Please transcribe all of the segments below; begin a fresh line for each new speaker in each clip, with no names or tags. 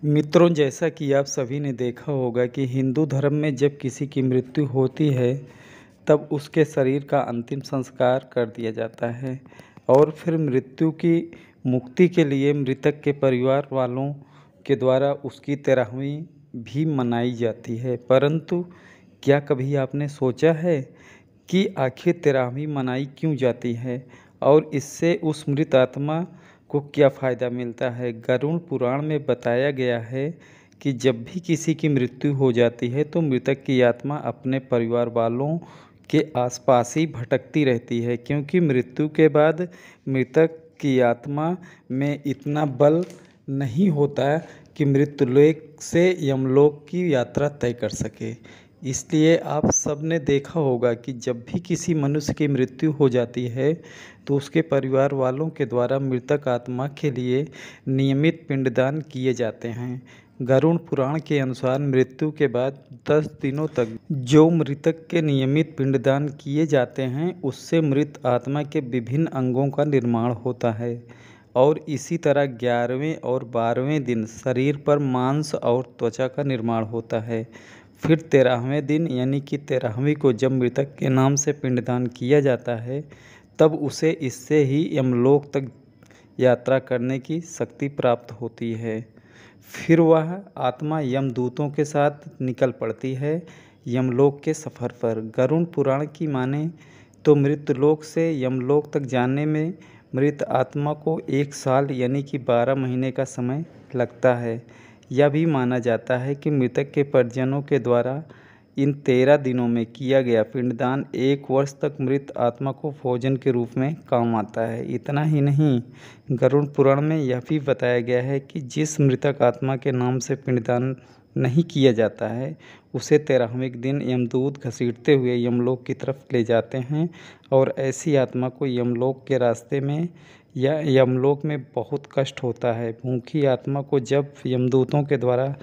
मित्रों, जैसा कि आप सभी ने देखा होगा कि हिंदू धर्म में जब किसी की मृत्यु होती है तब उसके शरीर का अंतिम संस्कार कर दिया जाता है और फिर मृत्यु की मुक्ति के लिए मृतक के परिवार वालों के द्वारा उसकी 13वीं भी मनाई जाती है। परंतु क्या कभी आपने सोचा है कि आखिर 13वीं मनाई क्यों जाती है और इससे उस मृत आत्मा को क्या फ़ायदा मिलता है? गरुड़ पुराण में बताया गया है कि जब भी किसी की मृत्यु हो जाती है तो मृतक की आत्मा अपने परिवार वालों के आसपास ही भटकती रहती है, क्योंकि मृत्यु के बाद मृतक की आत्मा में इतना बल नहीं होता कि मृत्युलोक से यमलोक की यात्रा तय कर सके। इसलिए आप सब ने देखा होगा कि जब भी किसी मनुष्य की मृत्यु हो जाती है तो उसके परिवार वालों के द्वारा मृतक आत्मा के लिए नियमित पिंडदान किए जाते हैं। गरुड़ पुराण के अनुसार मृत्यु के बाद 10 दिनों तक जो मृतक के नियमित पिंडदान किए जाते हैं उससे मृत आत्मा के विभिन्न अंगों का निर्माण होता है और इसी तरह 11वें और 12वें दिन शरीर पर मांस और त्वचा का निर्माण होता है। फिर 13वें दिन यानी कि 13वीं को जब मृतक के नाम से पिंडदान किया जाता है तब उसे इससे ही यमलोक तक यात्रा करने की शक्ति प्राप्त होती है। फिर वह आत्मा यमदूतों के साथ निकल पड़ती है यमलोक के सफ़र पर। गरुड़ पुराण की माने तो मृतलोक से यमलोक तक जाने में मृत आत्मा को 1 साल यानी कि 12 महीने का समय लगता है। यह भी माना जाता है कि मृतक के परिजनों के द्वारा इन 13 दिनों में किया गया पिंडदान 1 वर्ष तक मृत आत्मा को भोजन के रूप में काम आता है। इतना ही नहीं, गरुड़ पुराण में यह भी बताया गया है कि जिस मृतक आत्मा के नाम से पिंडदान नहीं किया जाता है उसे 13वें दिन यमदूत घसीटते हुए यमलोक की तरफ ले जाते हैं और ऐसी आत्मा को यमलोक के रास्ते में या यमलोक में बहुत कष्ट होता है। भूखी आत्मा को जब यमदूतों के द्वारा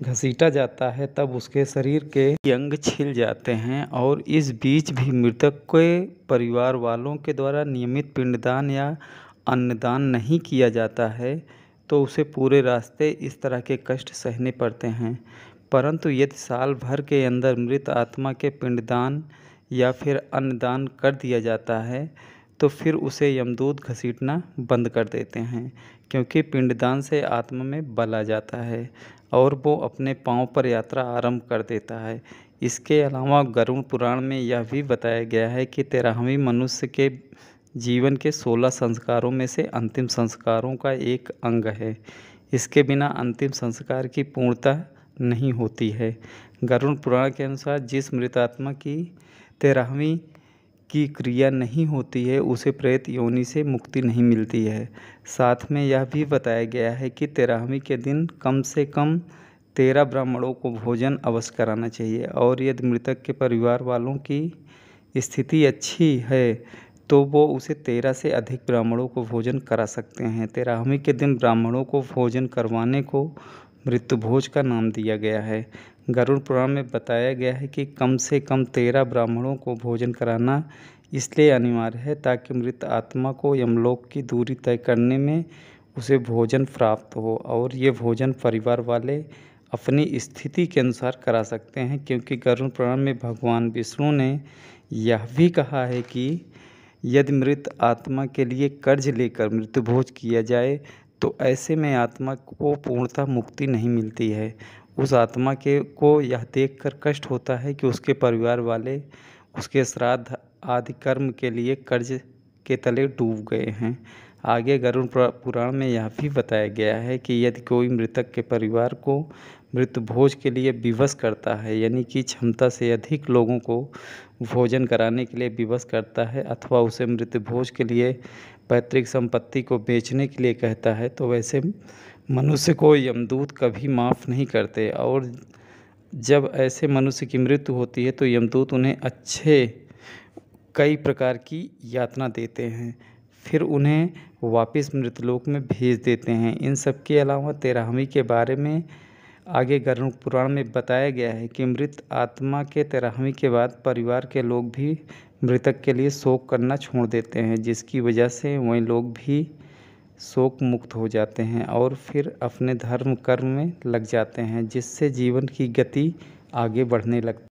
घसीटा जाता है तब उसके शरीर के अंग छिल जाते हैं और इस बीच भी मृतक के परिवार वालों के द्वारा नियमित पिंडदान या अन्नदान नहीं किया जाता है तो उसे पूरे रास्ते इस तरह के कष्ट सहने पड़ते हैं। परंतु यदि साल भर के अंदर मृत आत्मा के पिंडदान या फिर अन्नदान कर दिया जाता है तो फिर उसे यमदूत घसीटना बंद कर देते हैं, क्योंकि पिंडदान से आत्मा में बल आ जाता है और वो अपने पांव पर यात्रा आरंभ कर देता है। इसके अलावा गरुड़ पुराण में यह भी बताया गया है कि 13वीं मनुष्य के जीवन के 16 संस्कारों में से अंतिम संस्कारों का एक अंग है। इसके बिना अंतिम संस्कार की पूर्णता नहीं होती है। गरुड़ पुराण के अनुसार जिस मृत आत्मा की 13वीं की क्रिया नहीं होती है उसे प्रेत योनि से मुक्ति नहीं मिलती है। साथ में यह भी बताया गया है कि 13वीं के दिन कम से कम 13 ब्राह्मणों को भोजन अवश्य कराना चाहिए और यदि मृतक के परिवार वालों की स्थिति अच्छी है तो वो उसे 13 से अधिक ब्राह्मणों को भोजन करा सकते हैं। 13वीं के दिन ब्राह्मणों को भोजन करवाने को मृत्यु भोज का नाम दिया गया है। गरुड़ पुराण में बताया गया है कि कम से कम 13 ब्राह्मणों को भोजन कराना इसलिए अनिवार्य है ताकि मृत आत्मा को यमलोक की दूरी तय करने में उसे भोजन प्राप्त हो और ये भोजन परिवार वाले अपनी स्थिति के अनुसार करा सकते हैं, क्योंकि गरुड़ पुराण में भगवान विष्णु ने यह भी कहा है कि यदि मृत आत्मा के लिए कर्ज लेकर मृत्यु भोज किया जाए तो ऐसे में आत्मा को पूर्णतः मुक्ति नहीं मिलती है। उस आत्मा के को यह देखकर कष्ट होता है कि उसके परिवार वाले उसके श्राद्ध आदि कर्म के लिए कर्ज के तले डूब गए हैं। आगे गरुड़ पुराण में यह भी बताया गया है कि यदि कोई मृतक के परिवार को मृत्यु भोज के लिए विवश करता है, यानी कि क्षमता से अधिक लोगों को भोजन कराने के लिए विवश करता है अथवा उसे मृत्यु भोज के लिए पैतृक संपत्ति को बेचने के लिए कहता है, तो वैसे मनुष्य को यमदूत कभी माफ़ नहीं करते और जब ऐसे मनुष्य की मृत्यु होती है तो यमदूत उन्हें अच्छे कई प्रकार की यातना देते हैं, फिर उन्हें वापस मृतलोक में भेज देते हैं। इन सब के अलावा 13वीं के बारे में आगे गरुड़ पुराण में बताया गया है कि मृत आत्मा के 13वीं के बाद परिवार के लोग भी मृतक के लिए शोक करना छोड़ देते हैं, जिसकी वजह से वही लोग भी शोक मुक्त हो जाते हैं और फिर अपने धर्म कर्म में लग जाते हैं, जिससे जीवन की गति आगे बढ़ने लगती